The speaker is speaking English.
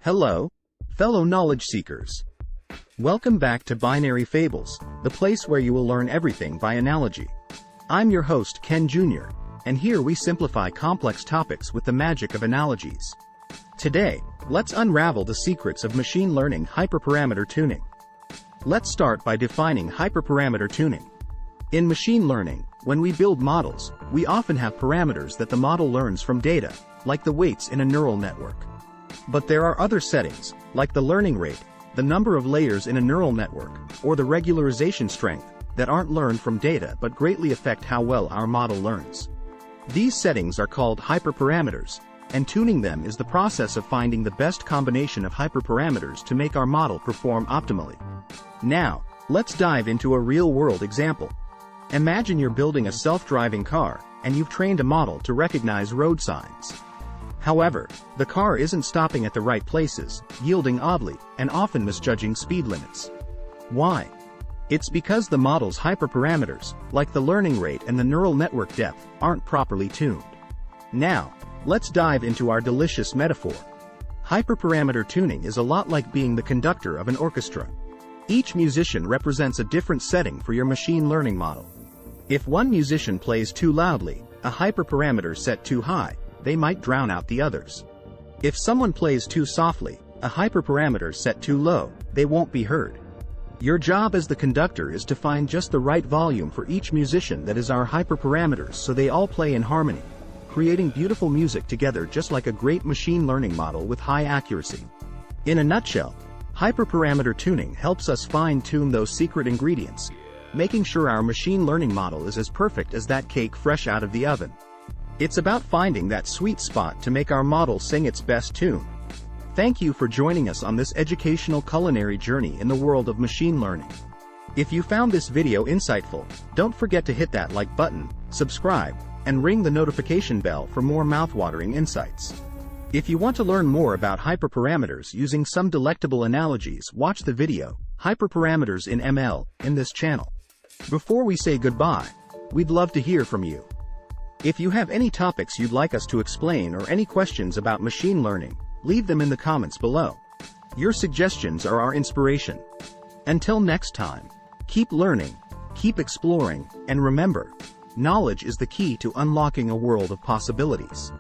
Hello, fellow knowledge seekers. Welcome back to Binary Fables, the place where you will learn everything by analogy. I'm your host Ken Jr., and here we simplify complex topics with the magic of analogies. Today, let's unravel the secrets of machine learning hyperparameter tuning. Let's start by defining hyperparameter tuning. In machine learning, when we build models, we often have parameters that the model learns from data, like the weights in a neural network. But there are other settings, like the learning rate, the number of layers in a neural network, or the regularization strength, that aren't learned from data but greatly affect how well our model learns. These settings are called hyperparameters, and tuning them is the process of finding the best combination of hyperparameters to make our model perform optimally. Now, let's dive into a real-world example. Imagine you're building a self-driving car, and you've trained a model to recognize road signs. However, the car isn't stopping at the right places, yielding oddly, and often misjudging speed limits. Why? It's because the model's hyperparameters, like the learning rate and the neural network depth, aren't properly tuned. Now, let's dive into our delicious metaphor. Hyperparameter tuning is a lot like being the conductor of an orchestra. Each musician represents a different setting for your machine learning model. If one musician plays too loudly, a hyperparameter set too high, they might drown out the others. If someone plays too softly, a hyperparameter set too low, they won't be heard. Your job as the conductor is to find just the right volume for each musician that is our hyperparameters so they all play in harmony, creating beautiful music together just like a great machine learning model with high accuracy. In a nutshell, hyperparameter tuning helps us fine-tune those secret ingredients, making sure our machine learning model is as perfect as that cake fresh out of the oven. It's about finding that sweet spot to make our model sing its best tune. Thank you for joining us on this educational culinary journey in the world of machine learning. If you found this video insightful, don't forget to hit that like button, subscribe, and ring the notification bell for more mouthwatering insights. If you want to learn more about hyperparameters using some delectable analogies, watch the video, Hyperparameters in ML, in this channel. Before we say goodbye, we'd love to hear from you. If you have any topics you'd like us to explain or any questions about machine learning, leave them in the comments below. Your suggestions are our inspiration. Until next time, keep learning, keep exploring, and remember, knowledge is the key to unlocking a world of possibilities.